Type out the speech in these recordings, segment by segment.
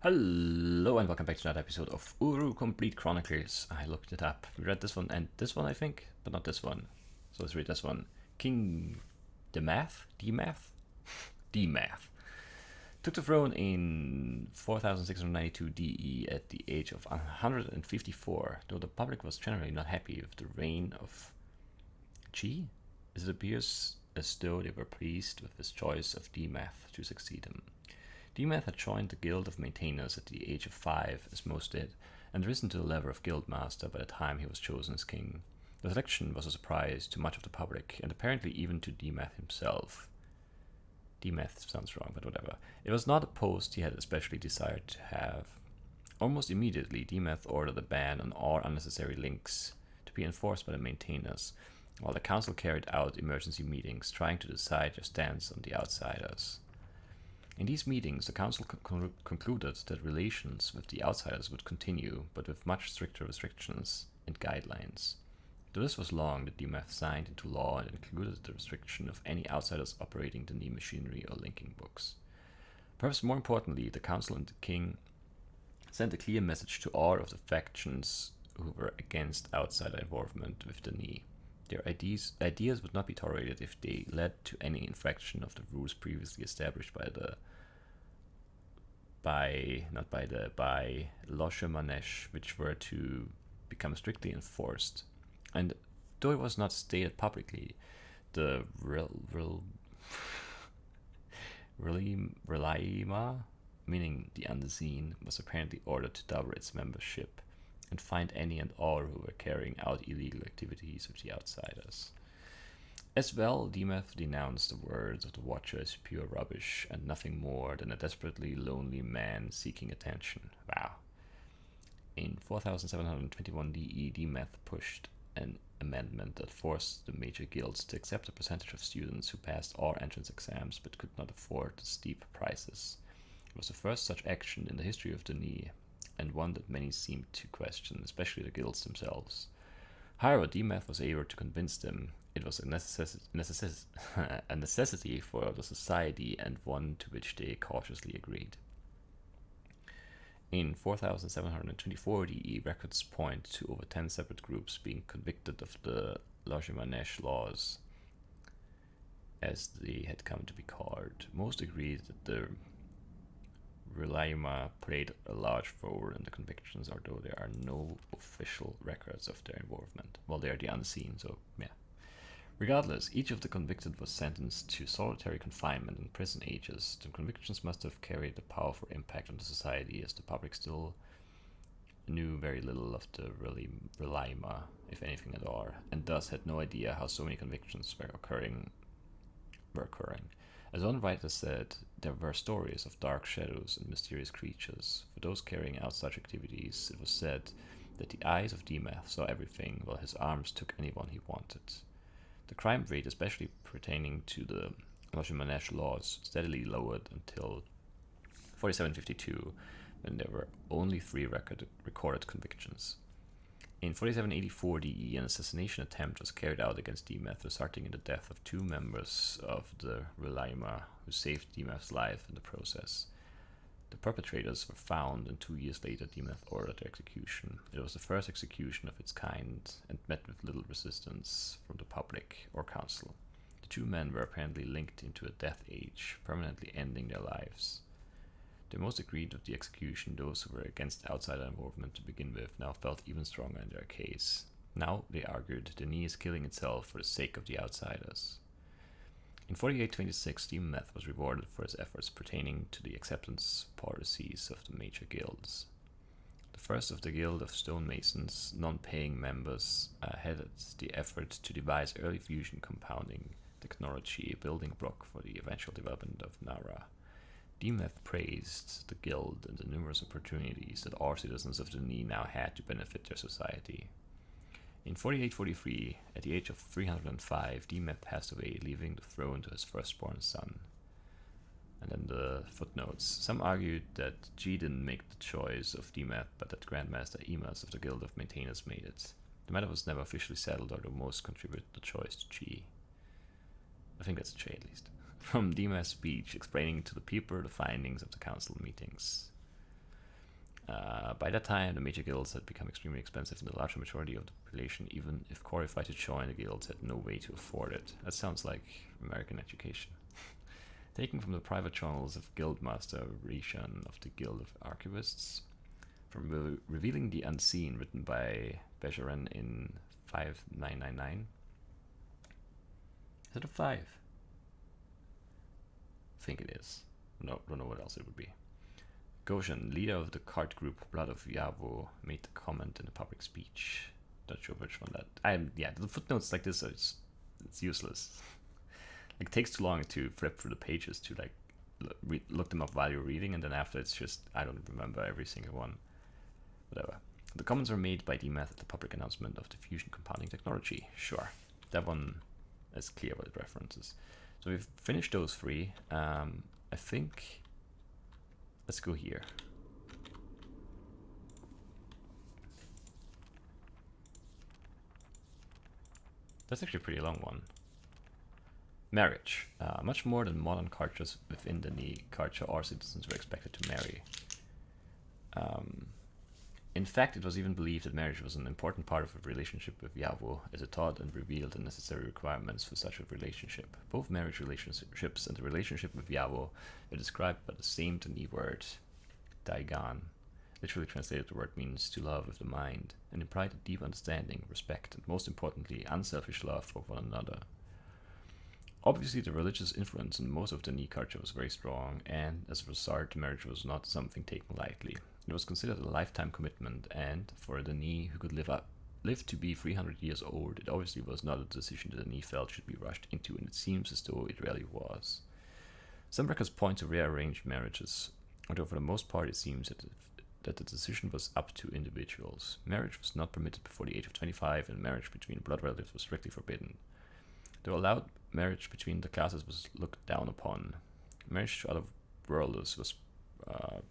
Hello and welcome back to another episode of Uru Complete Chronicles. I looked it up. We read this one and this one, I think, but not this one. So let's read this one. King Demath took the throne in 4692 DE at the age of 154, though the public was generally not happy with the reign of G. It appears as though they were pleased with his choice of Demath to succeed him. Demath had joined the Guild of Maintainers at the age of 5, as most did, and risen to the level of Guildmaster by the time he was chosen as king. The selection was a surprise to much of the public, and apparently even to Demath himself. Demath sounds wrong, but whatever. It was not a post he had especially desired to have. Almost immediately, Demath ordered a ban on all unnecessary links to be enforced by the Maintainers, while the council carried out emergency meetings trying to decide their stance on the outsiders. In these meetings, the council concluded that relations with the outsiders would continue, but with much stricter restrictions and guidelines. Though this was long, the Demath signed into law and included the restriction of any outsiders operating the knee machinery or linking books. Perhaps more importantly, the council and the king sent a clear message to all of the factions who were against outsider involvement with the knee. Their ideas would not be tolerated if they led to any infraction of the rules previously established by Loche Manesh, which were to become strictly enforced. And though it was not stated publicly, the Relaima, meaning the unseen, was apparently ordered to double its membership and find any and all who were carrying out illegal activities with the outsiders. As well, Demath denounced the words of the Watcher as pure rubbish and nothing more than a desperately lonely man seeking attention. Wow. In 4721 DE, Demath pushed an amendment that forced the major guilds to accept a percentage of students who passed all entrance exams but could not afford the steep prices. It was the first such action in the history of the knee, and one that many seemed to question, especially the guilds themselves. However, Demath was able to convince them it was a necessity for the society and one to which they cautiously agreed. In 4724 DE, records point to over 10 separate groups being convicted of the Loge-Manesh laws, as they had come to be called. Most agreed that the Relaima played a large role in the convictions, although there are no official records of their involvement. Well, they are the unseen, so yeah. Regardless, each of the convicted was sentenced to solitary confinement and prison ages. The convictions must have carried a powerful impact on the society, as the public still knew very little of the Relaima, if anything at all, and thus had no idea how so many convictions were occurring. As one writer said, there were stories of dark shadows and mysterious creatures. For those carrying out such activities, it was said that the eyes of Demath saw everything, while his arms took anyone he wanted. The crime rate, especially pertaining to the Loge-Manesh laws, steadily lowered until 4752, when there were only 3 recorded convictions. In 4784 DE, an assassination attempt was carried out against Demath, resulting in the death of 2 members of the Relaima, who saved Demath's life in the process. The perpetrators were found, and 2 years later Demath ordered their execution. It was the first execution of its kind, and met with little resistance from the public or council. The 2 men were apparently linked into a death age, permanently ending their lives. The most agreed with the execution, those who were against outsider involvement to begin with, now felt even stronger in their case. Now, they argued, the knee is killing itself for the sake of the outsiders. In 4826, Demath was rewarded for his efforts pertaining to the acceptance policies of the major guilds. The first of the Guild of Stonemasons, non-paying members, headed the effort to devise early fusion compounding technology, a building block for the eventual development of Nara. Demath praised the guild and the numerous opportunities that all citizens of the knee now had to benefit their society. In 4843, at the age of 305, Demath passed away, leaving the throne to his firstborn son. And then the footnotes. Some argued that G didn't make the choice of Demath, but that Grandmaster Emas of the Guild of Maintainers made it. The matter was never officially settled, although most contributed the choice to G. I think that's a J at least. From Demath's speech explaining to the people the findings of the council meetings. By that time, the major guilds had become extremely expensive, and the larger majority of the population, even if qualified to join the guilds, had no way to afford it. That sounds like American education. Taken from the private journals of Guildmaster Rishan of the Guild of Archivists, from Revealing the Unseen, written by Bejaran in 5999. Is it a 5? I think it is. No, don't know what else it would be. Goshen, leader of the cart group Blood of Yavo, made the comment in a public speech. Not sure which one that. The footnotes like this it's useless. Like, it takes too long to flip through the pages to like look them up while you're reading, and then after it's just I don't remember every single one. Whatever. The comments are made by DMath at the public announcement of the fusion compounding technology. Sure, that one is clear what it references. So we've finished those three. I think. Let's go here. That's actually a pretty long one. Marriage. Much more than modern cultures within the Ni culture, all citizens were expected to marry. In fact, it was even believed that marriage was an important part of a relationship with Yavo, as it taught and revealed the necessary requirements for such a relationship. Both marriage relationships and the relationship with Yavo were described by the same Dani word, Daigan. Literally translated, the word means to love with the mind, and implied a deep understanding, respect, and most importantly, unselfish love for one another. Obviously, the religious influence in most of the Ni culture was very strong, and as a result, marriage was not something taken lightly. It was considered a lifetime commitment, and for the Ni who could live to be 300 years old, it obviously was not a decision that the Ni felt should be rushed into, and it seems as though it really was. Some records point to rare arranged marriages, although for the most part it seems that the decision was up to individuals. Marriage was not permitted before the age of 25, and marriage between blood relatives was strictly forbidden. Though allowed, marriage between the classes was looked down upon. Marriage to other worlders was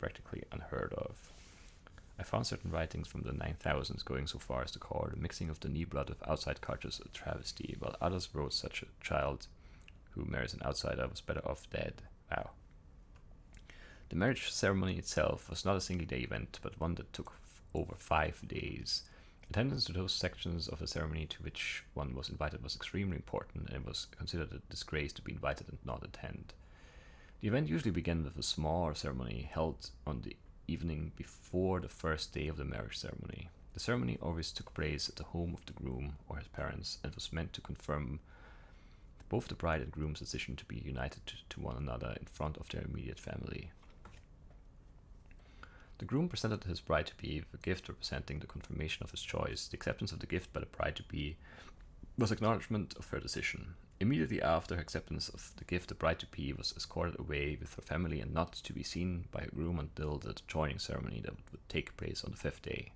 practically unheard of. I found certain writings from the 9000s going so far as to call the mixing of the Ni blood with outside cultures a travesty, while others wrote such a child who marries an outsider was better off dead. Wow. The marriage ceremony itself was not a single day event, but one that took over 5 days. Attendance to those sections of the ceremony to which one was invited was extremely important, and it was considered a disgrace to be invited and not attend. The event usually began with a small ceremony held on the evening before the first day of the marriage ceremony. The ceremony always took place at the home of the groom or his parents, and was meant to confirm both the bride and groom's decision to be united to one another in front of their immediate family. The groom presented his bride-to-be with a gift representing the confirmation of his choice. The acceptance of the gift by the bride-to-be was acknowledgement of her decision. Immediately after her acceptance of the gift, the bride-to-be was escorted away with her family and not to be seen by her groom until the joining ceremony that would take place on the 5th day.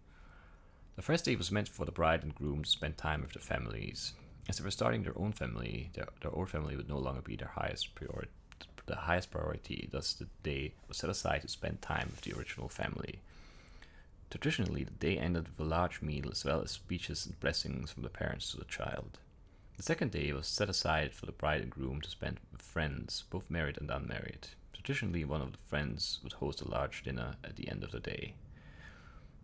The first day was meant for the bride and groom to spend time with their families. As they were starting their own family, their old family would no longer be their highest priority. Thus the day was set aside to spend time with the original family. Traditionally, the day ended with a large meal as well as speeches and blessings from the parents to the child. The second day was set aside for the bride and groom to spend with friends, both married and unmarried. Traditionally, one of the friends would host a large dinner at the end of the day.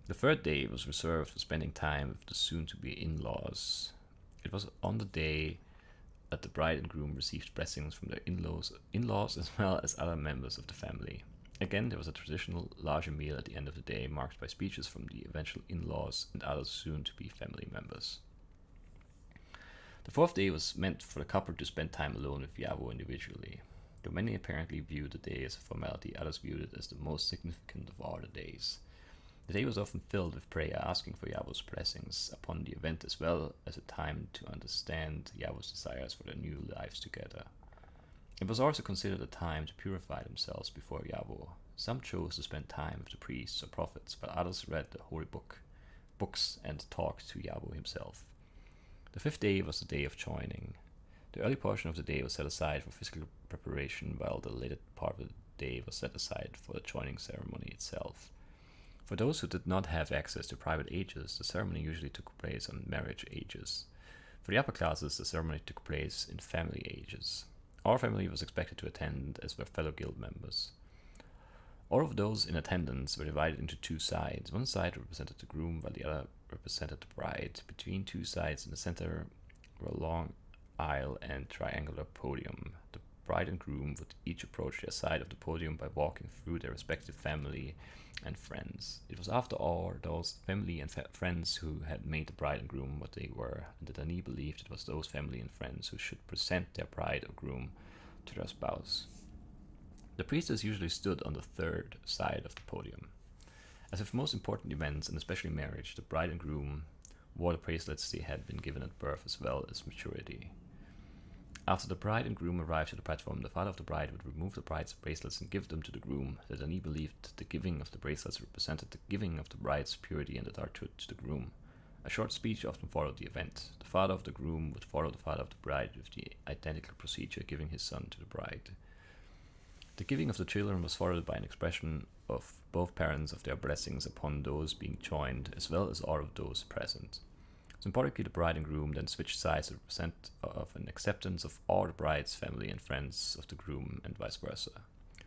The third day was reserved for spending time with the soon-to-be in-laws. It was on the day that the bride and groom received blessings from their in-laws as well as other members of the family. Again, there was a traditional larger meal at the end of the day, marked by speeches from the eventual in-laws and other soon-to-be family members. The fourth day was meant for the couple to spend time alone with Yavo individually. Though many apparently viewed the day as a formality, others viewed it as the most significant of all the days. The day was often filled with prayer, asking for Yavo's blessings upon the event, as well as a time to understand Yavo's desires for their new lives together. It was also considered a time to purify themselves before Yavo. Some chose to spend time with the priests or prophets, while others read the holy books and talked to Yavo himself. The 5th day was the day of joining. The early portion of the day was set aside for physical preparation, while the later part of the day was set aside for the joining ceremony itself. For those who did not have access to private ages, the ceremony usually took place on marriage ages. For the upper classes, the ceremony took place in family ages. Our family was expected to attend, as were fellow guild members. All of those in attendance were divided into two sides. One side represented the groom, while the other represented the bride. Between two sides in the center were a long aisle and triangular podium. The bride and groom would each approach their side of the podium by walking through their respective family and friends. It was after all those family and friends who had made the bride and groom what they were, and the Dani believed it was those family and friends who should present their bride or groom to their spouse. The priestess usually stood on the third side of the podium. As with most important events, and especially marriage, the bride and groom wore the bracelets they had been given at birth as well as maturity. After the bride and groom arrived at the platform, the father of the bride would remove the bride's bracelets and give them to the groom. The Dani believed the giving of the bracelets represented the giving of the bride's purity and adulthood to the groom. A short speech often followed the event. The father of the groom would follow the father of the bride with the identical procedure, giving his son to the bride. The giving of the children was followed by an expression of both parents of their blessings upon those being joined, as well as all of those present. Symbolically, the bride and groom then switched sides to represent of an acceptance of all the bride's family and friends of the groom, and vice versa.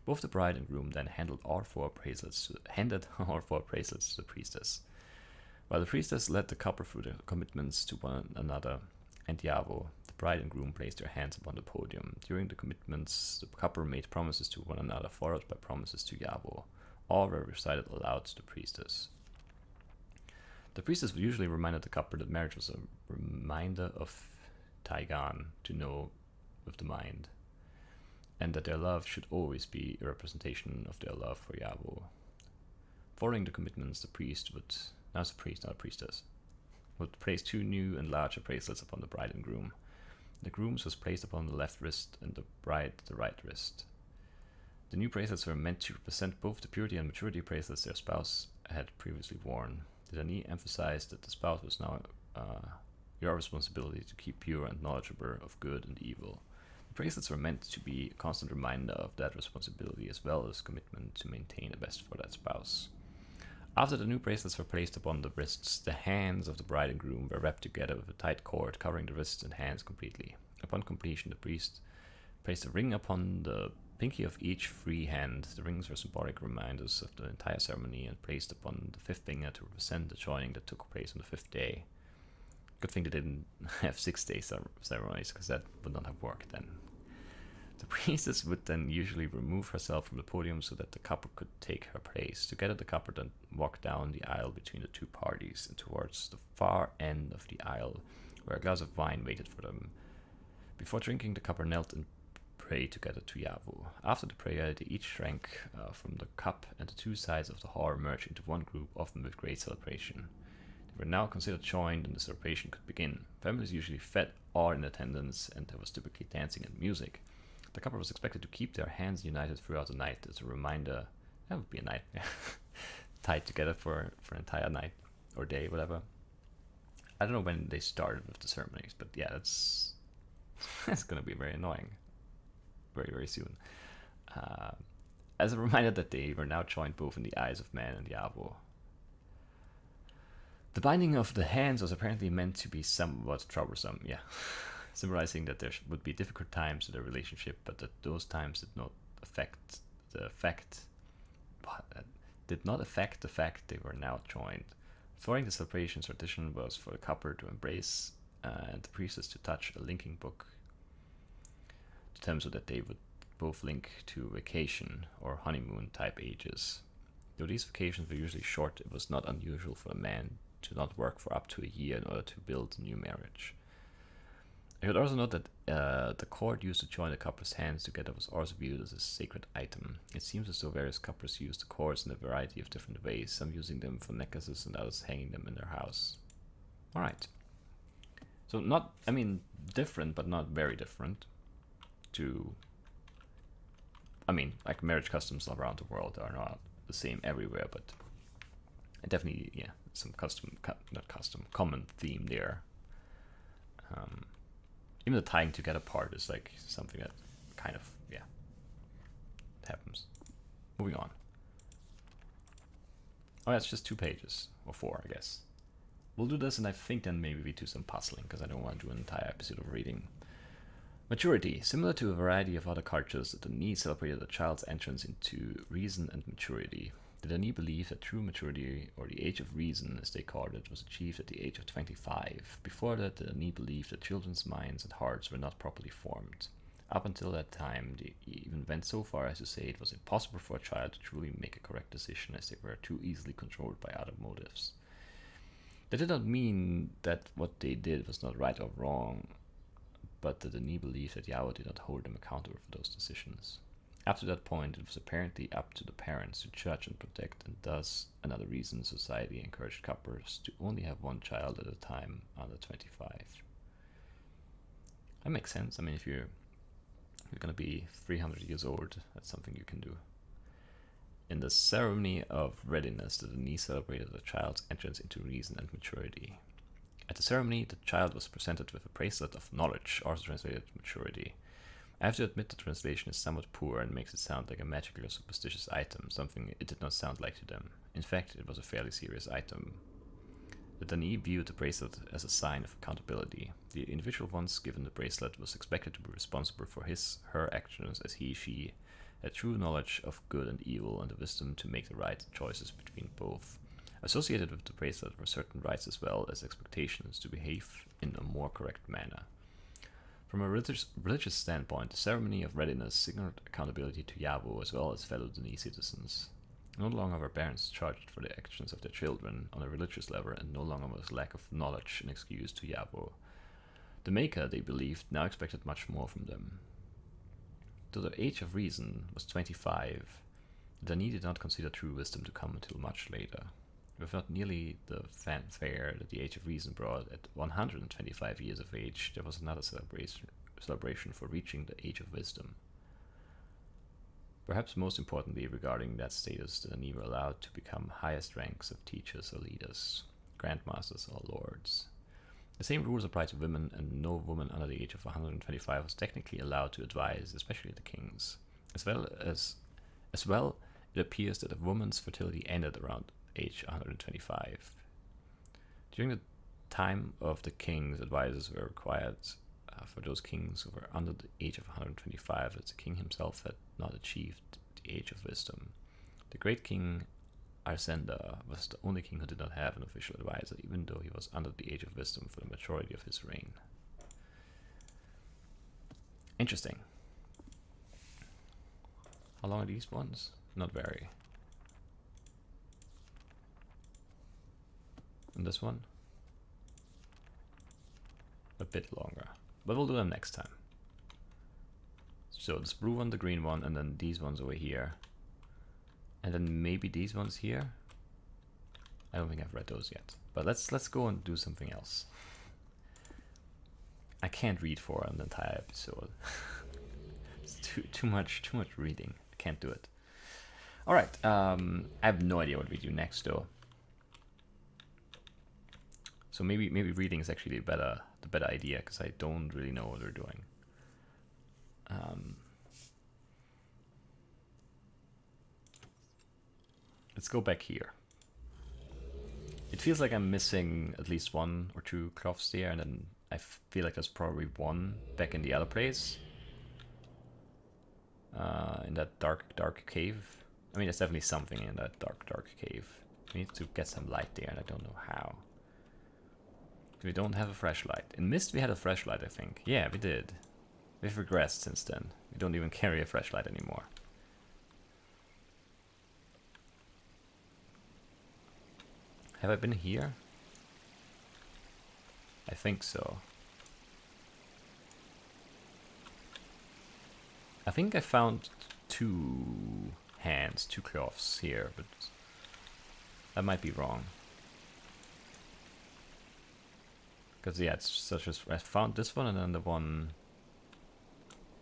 Both the bride and groom then handed all four bracelets to the priestess. While the priestess led the couple through the commitments to one another and Yavo, the bride and groom placed their hands upon the podium. During the commitments, the couple made promises to one another, followed by promises to Yavo. All were recited aloud to the priestess. The priestess usually reminded the couple that marriage was a reminder of Taigan, to know with the mind, and that their love should always be a representation of their love for Yavo. Following the commitments, the priest would, now it's a priest, not a priestess, would place two new and larger bracelets upon the bride and groom. The groom's was placed upon the left wrist and the bride the right wrist. The new bracelets were meant to represent both the purity and maturity bracelets their spouse had previously worn. The Dani emphasized that the spouse was now your responsibility to keep pure and knowledgeable of good and evil. The bracelets were meant to be a constant reminder of that responsibility, as well as commitment to maintain the best for that spouse. After the new bracelets were placed upon the wrists, the hands of the bride and groom were wrapped together with a tight cord covering the wrists and hands completely. Upon completion, the priest placed a ring upon the pinky of each free hand. The rings were symbolic reminders of the entire ceremony and placed upon the fifth finger to represent the joining that took place on the fifth day. Good thing they didn't have 6-day ceremonies, because that would not have worked then. The priestess would then usually remove herself from the podium so that the couple could take her place. Together, the couple then walked down the aisle between the two parties and towards the far end of the aisle, where a glass of wine waited for them. Before drinking, the couple knelt and prayed together to Yavo. After the prayer, they each drank from the cup, and the two sides of the hall merged into one group, often with great celebration. They were now considered joined, and the celebration could begin. Families usually fed all in attendance, and there was typically dancing and music. The couple was expected to keep their hands united throughout the night as a reminder. That would be a night. Tied together for an entire night or day, whatever. I don't know when they started with the ceremonies, but yeah, that's going to be very annoying. Very, very soon. As a reminder that they were now joined both in the eyes of man and Yavo. The binding of the hands was apparently meant to be somewhat troublesome, symbolizing that there would be difficult times to their relationship, but that those times did not affect the fact they were now joined. Following the celebration, tradition was for the couple to embrace and the priestess to touch a linking book to them so that they would both link to vacation or honeymoon type ages. Though these vacations were usually short, it was not unusual for a man to not work for up to a year in order to build a new marriage. I should also note that the cord used to join the couple's hands together was also viewed as a sacred item. It seems as though various couples used the cords in a variety of different ways, some using them for necklaces and others hanging them in their house. Alright. So different, but not very different to, like marriage customs around the world are not the same everywhere, but definitely, some common theme there. Even the tying together part is like something that kind of, happens. Moving on. Oh, that's just 2 pages, or 4, I guess. We'll do this, and I think then maybe we do some puzzling, because I don't want to do an entire episode of reading. Maturity. Similar to a variety of other cultures, the Dani celebrated a child's entrance into reason and maturity. The Dani believed that true maturity, or the age of reason as they called it, was achieved at the age of 25. Before that, the Dani believed that children's minds and hearts were not properly formed. Up until that time, they even went so far as to say it was impossible for a child to truly make a correct decision, as they were too easily controlled by other motives. That did not mean that what they did was not right or wrong, but the Dani believed that Yahweh did not hold them accountable for those decisions. Up to that point, it was apparently up to the parents to judge and protect, and thus another reason society encouraged couples to only have one child at a time under 25. That makes sense. I mean, if you're going to be 300 years old, that's something you can do. In the ceremony of readiness, the Dani celebrated the child's entrance into reason and maturity. At the ceremony, the child was presented with a bracelet of knowledge, also translated maturity. I have to admit the translation is somewhat poor and makes it sound like a magical or superstitious item, something it did not sound like to them. In fact, it was a fairly serious item. The Dani viewed the bracelet as a sign of accountability. The individual once given the bracelet was expected to be responsible for her actions, as she had true knowledge of good and evil and the wisdom to make the right choices between both. Associated with the bracelet were certain rights as well as expectations to behave in a more correct manner. From a religious standpoint, the ceremony of readiness signaled accountability to Yahweh as well as fellow Dani citizens. No longer were parents charged for the actions of their children on a religious level, and no longer was lack of knowledge an excuse to Yahweh. The Maker, they believed, now expected much more from them. Though the age of reason was 25, the Dani did not consider true wisdom to come until much later. With not nearly the fanfare that the age of reason brought, at 125 years of age, there was another celebration for reaching the age of wisdom. Perhaps most importantly regarding that status, the Dani were allowed to become highest ranks of teachers or leaders, grandmasters or lords. The same rules apply to women, and no woman under the age of 125 was technically allowed to advise, especially the kings. As well, it appears that a woman's fertility ended around age 125. During the time of the kings, advisors were required for those kings who were under the age of 125, as the king himself had not achieved the age of wisdom. The great king Arsenda was the only king who did not have an official advisor, even though he was under the age of wisdom for the majority of his reign. Interesting. How long are these ones? Not very. And this one? A bit longer. But we'll do them next time. So this blue one, the green one, and then these ones over here. And then maybe these ones here. I don't think I've read those yet. But let's go and do something else. I can't read for an entire episode. It's too much reading. I can't do it. Alright, I have no idea what we do next though. So maybe reading is actually the better idea, because I don't really know what we're doing. Let's go back here. It feels like I'm missing at least one or two cloths there, and then I feel like there's probably one back in the other place. In that dark cave. I mean, there's definitely something in that dark cave. We need to get some light there, and I don't know how. We don't have a flashlight. In Myst we had a flashlight, I think. Yeah, we did. We've regressed since then. We don't even carry a flashlight anymore. Have I been here? I think so. I think I found two cloths here, but that might be wrong. Because yeah, it's such as I found this one and then the one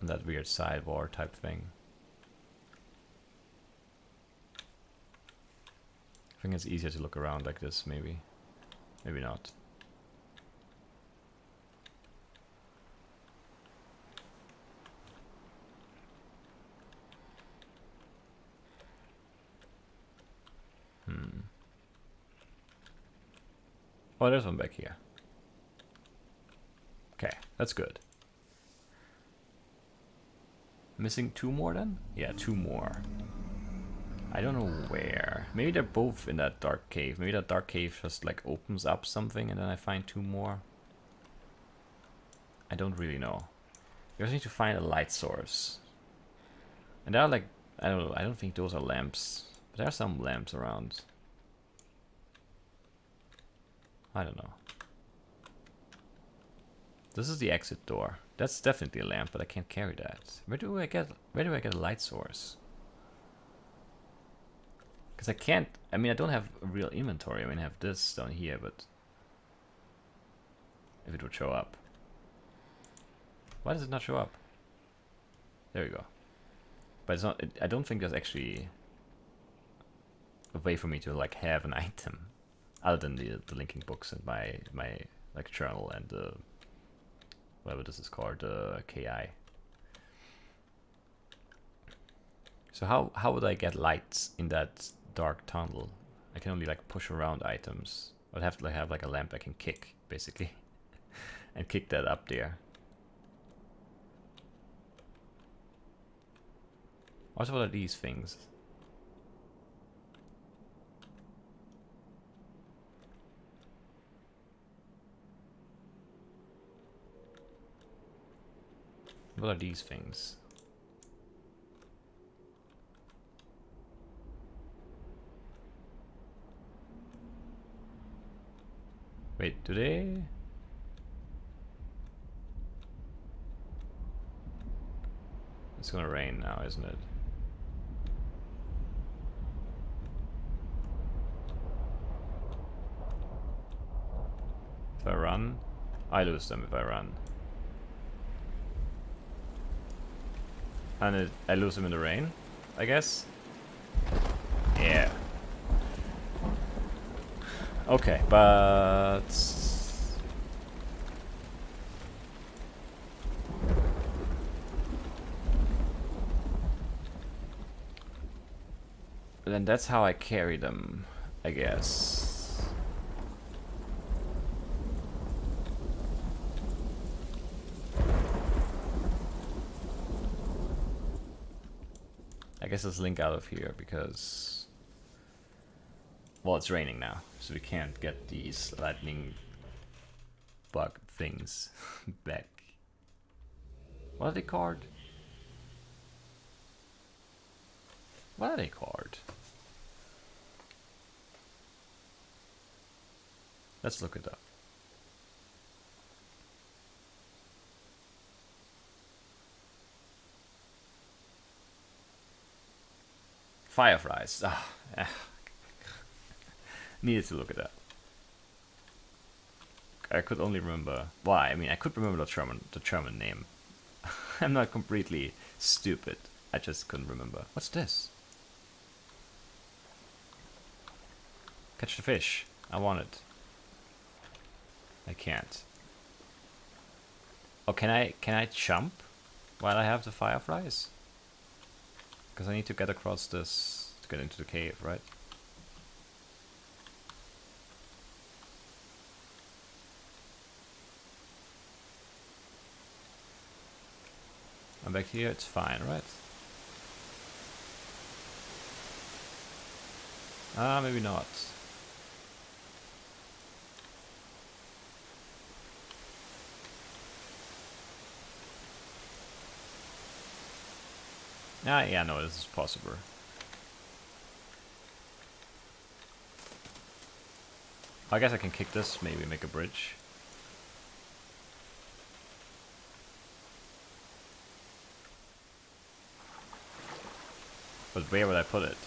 on that weird sidewalk type thing. I think it's easier to look around like this, maybe. Maybe not. Oh, there's one back here. Okay, that's good. Missing 2 more then? Yeah, 2 more. I don't know where. Maybe they're both in that dark cave. Maybe that dark cave just like opens up something and then I find 2 more. I don't really know. You just need to find a light source. And there are like, I don't know, I don't think those are lamps. But there are some lamps around. I don't know. This is the exit door. That's definitely a lamp, but I can't carry that. Where do I get a light source? Because I can't, I mean, I don't have a real inventory. I mean, I have this down here, but if it would show up. Why does it not show up? There we go. But it's not, I don't think there's actually a way for me to like have an item other than the linking books and my like journal and the whatever this is called, KI. So how would I get lights in that dark tunnel? I can only like push around items. I'd have to like have like a lamp I can kick, basically. And kick that up there. Also, what are these things? What are these things? Wait, do they? It's gonna rain now, isn't it? If I run, I lose them if I run. And I lose them in the rain, I guess? Yeah. Okay, but... then that's how I carry them, I guess. I guess let's link out of here because, well, it's raining now, so we can't get these lightning bug things back. What are they called? What are they called? Let's look it up. Fireflies. Needed to look it up. I could only remember. Why? I mean, I could remember the German name. I'm not completely stupid. I just couldn't remember. What's this? Catch the fish. I want it. I can't. Oh, can I jump while I have the fireflies? Because I need to get across this to get into the cave, right? I'm back here, it's fine, right? Ah, maybe not. Ah, yeah, no, this is possible. I guess I can kick this, maybe make a bridge. But where would I put it?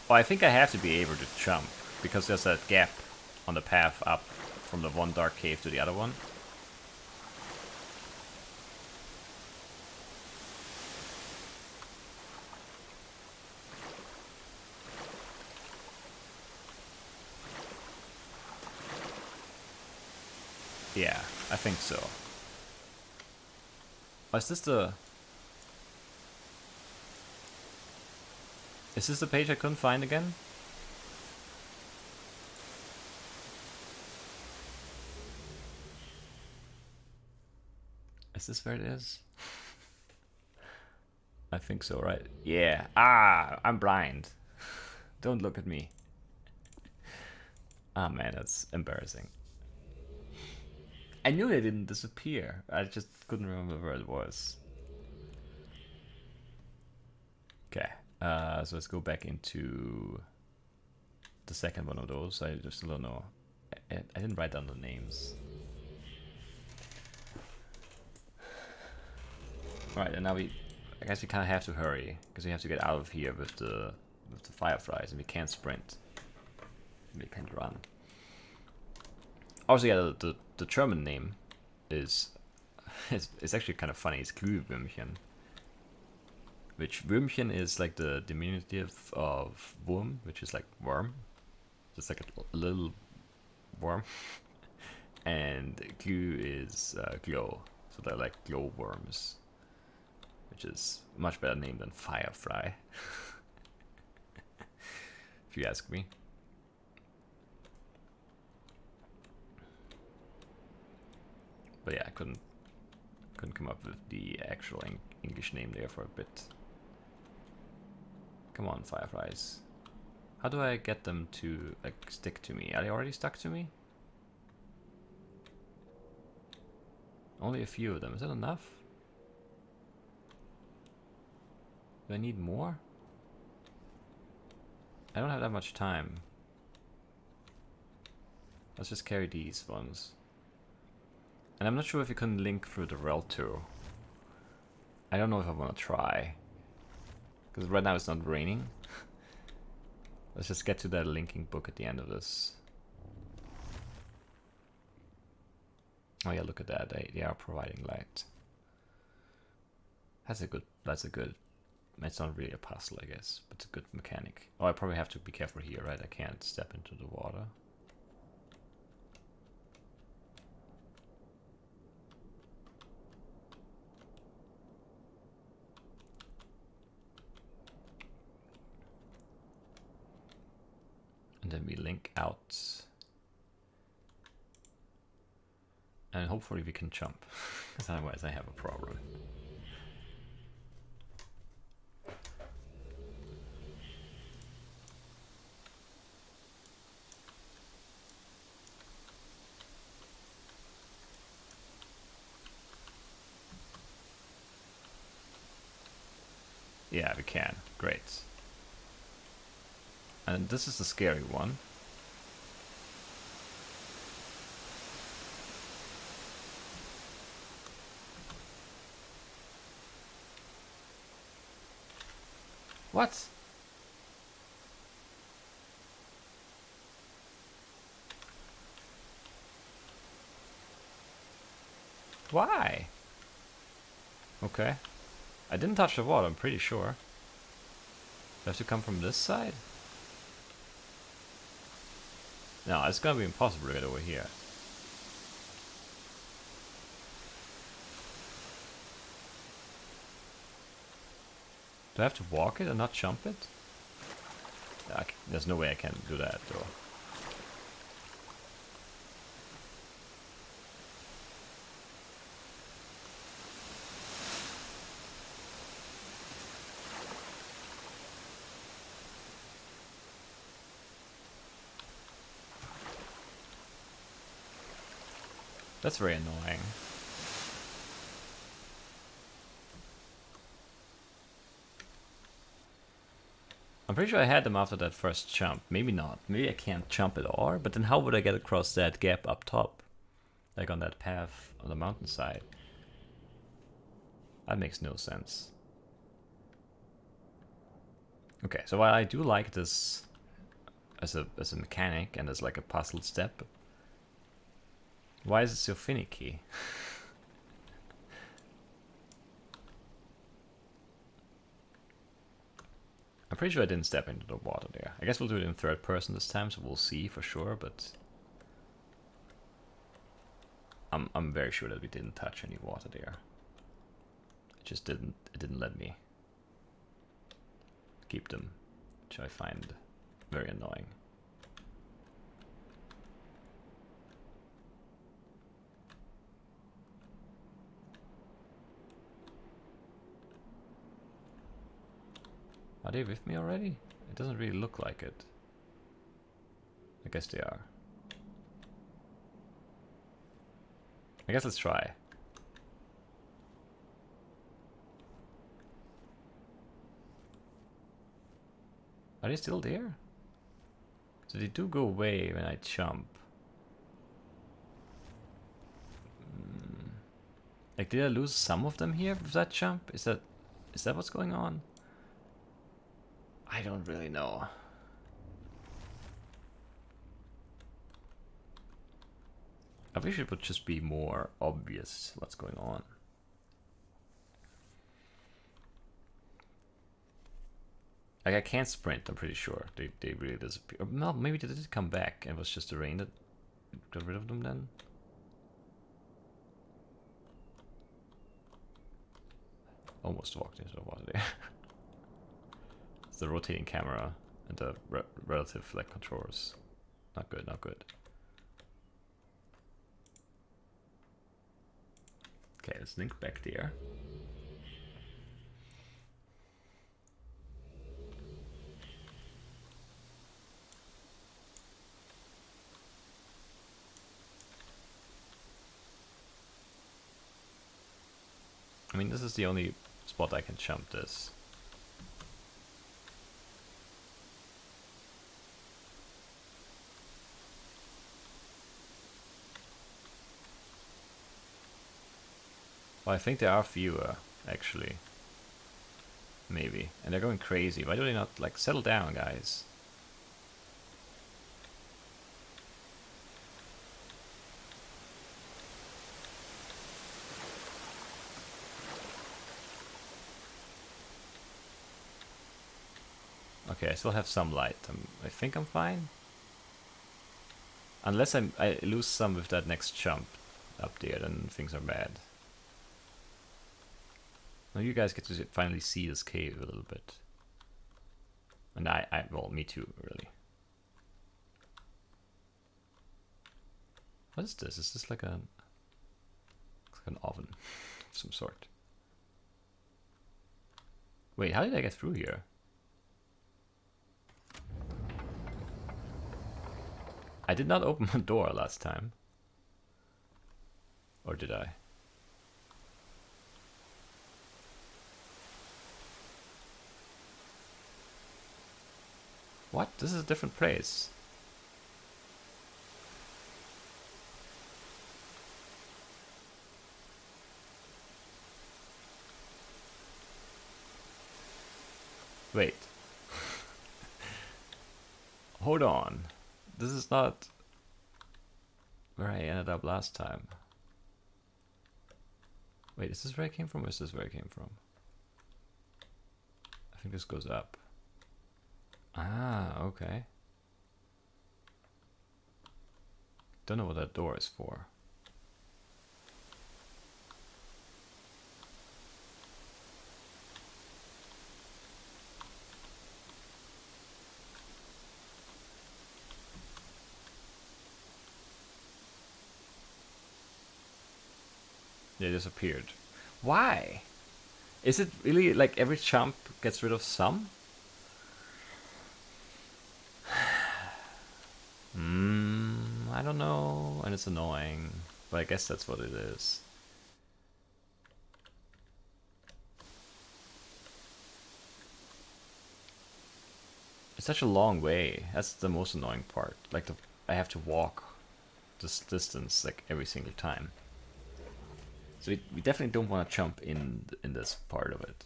Well, I think I have to be able to jump, because there's that gap on the path up from the one dark cave to the other one. Yeah, I think so. Oh, is this the... Is this the page I couldn't find again? Is this where it is? I think so, right? Yeah. Ah, I'm blind. Don't look at me. Ah, man, that's embarrassing. I knew they didn't disappear. I just couldn't remember where it was. Okay. So let's go back into the second one of those. I just don't know. I didn't write down the names. Alright, and now I guess we kind of have to hurry because we have to get out of here with the fireflies, and we can't sprint. We can't run. Also, yeah, the German name is it's actually kind of funny. It's Glühwürmchen, which Würmchen is like the diminutive of Wurm, which is like worm, just like a little worm, and Glüh is glow, so they're like glow worms, which is a much better name than firefly, if you ask me. But yeah, I couldn't come up with the actual English name there for a bit. Come on, fireflies. How do I get them to like stick to me? Are they already stuck to me? Only a few of them. Is that enough? Do I need more? I don't have that much time. Let's just carry these ones. And I'm not sure if you can link through the realtime. I don't know if I want to try. Because right now it's not raining. Let's just get to that linking book at the end of this. Oh yeah, look at that. They are providing light. That's a good. It's not really a puzzle, I guess, but it's a good mechanic. Oh, I probably have to be careful here, right? I can't step into the water. And then we link out. And hopefully we can jump, because otherwise I have a problem. Yeah, we can. Great. And this is the scary one. What? Why? Okay. I didn't touch the water, I'm pretty sure. Do I have to come from this side? No, it's gonna be impossible to get over here. Do I have to walk it and not jump it? There's no way I can do that, though. That's very annoying. I'm pretty sure I had them after that first jump. Maybe not. Maybe I can't jump at all, but then how would I get across that gap up top? Like on that path on the mountainside. That makes no sense. Okay, so while I do like this as a mechanic and as like a puzzle step, why is it so finicky? I'm pretty sure I didn't step into the water there. I guess we'll do it in third person this time, so we'll see for sure, but I'm very sure that we didn't touch any water there. It just didn't let me keep them which I find very annoying. Are they with me already? It doesn't really look like it. I guess they are. I guess let's try. Are they still there? So they do go away when I jump. Like, did I lose some of them here with that jump? Is that what's going on? I don't really know. I wish it would just be more obvious what's going on. Like, I can't sprint, I'm pretty sure. They really disappear. Or no, maybe they did come back and it was just the rain that got rid of them then? Almost walked into the water there. It's the rotating camera and the relative like controllers. Not good, not good. Okay, let's link back there. I mean, this is the only spot I can jump this. Well, I think there are fewer, actually. Maybe. And they're going crazy. Why do they not, like, settle down, guys? Okay, I still have some light. I think I'm fine. Unless I lose some with that next jump up there, then things are bad. Now you guys get to finally see this cave a little bit. And well, me too, really. What is this? Is this like an oven of some sort? Wait, how did I get through here? I did not open the door last time. Or did I? What? This is a different place. Wait. Hold on. This is not where I ended up last time. Wait, is this where I came from or is this where I came from? I think this goes up. Ah, okay. Don't know what that door is for. They disappeared. Why? Is it really like every jump gets rid of some? I don't know, and it's annoying, but I guess that's what it is. It's such a long way. That's the most annoying part. Like I have to walk this distance like every single time. So we definitely don't want to jump in this part of it,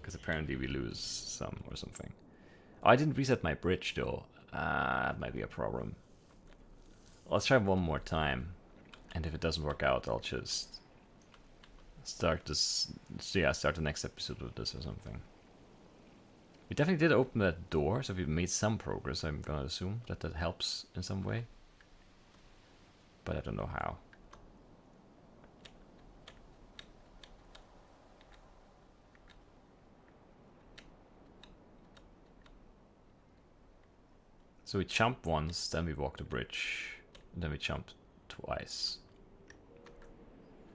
because apparently we lose some or something. Oh, I didn't reset my bridge though. That might be a problem. Let's try one more time, and if it doesn't work out, I'll just start this. Yeah, start the next episode with this or something. We definitely did open that door, so we've made some progress. I'm gonna assume that helps in some way, but I don't know how. So we jump once, then we walk the bridge, and then we jump twice.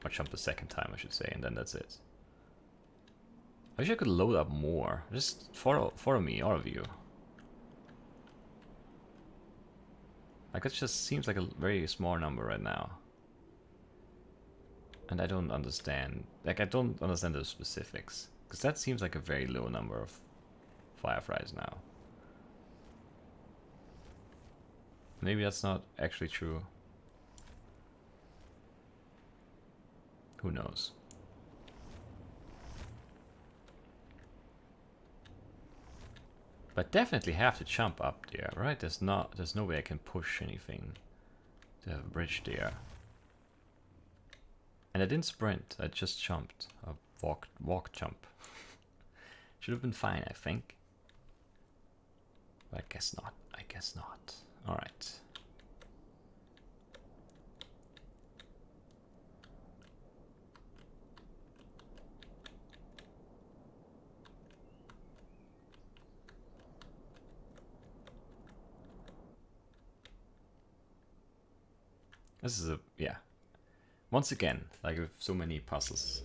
Or jump the second time, I should say, and then that's it. I wish I could load up more. Just follow me, all of you. Like, it just seems like a very small number right now. And I don't understand. Like, I don't understand the specifics. Because that seems like a very low number of fireflies now. Maybe that's not actually true. Who knows? But definitely have to jump up there, right? There's no way I can push anything to have a bridge there. And I didn't sprint, I just jumped. I walk jump. Should have been fine, I think. But I guess not. I guess not. Alright. This is yeah. Once again, like with so many puzzles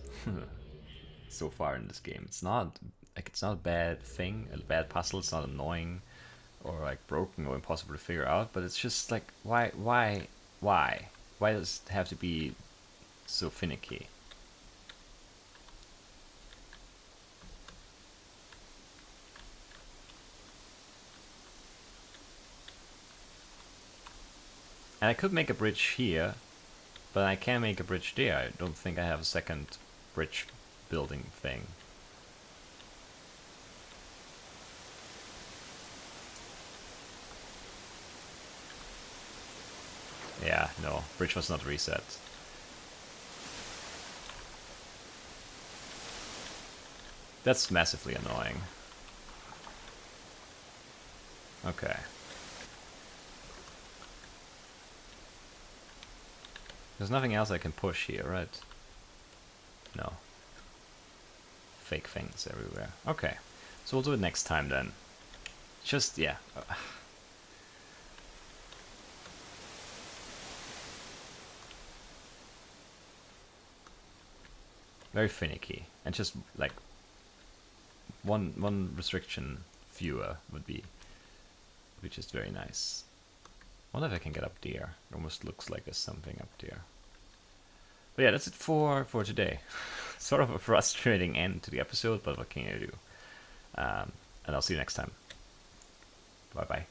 so far in this game, it's not a bad thing, a bad puzzle. It's not annoying or like broken or impossible to figure out. But it's just like why does it have to be so finicky? And I could make a bridge here, but I can't make a bridge there. I don't think I have a second bridge building thing. Yeah, no, bridge was not reset. That's massively annoying. Okay. There's nothing else I can push here, right? No. Fake things everywhere. Okay. So we'll do it next time then. Just, yeah. Very finicky. And just, like, one restriction fewer would be just very nice. I wonder if I can get up there. It almost looks like there's something up there. But yeah, that's it for today. Sort of a frustrating end to the episode, but what can you do? And I'll see you next time. Bye bye.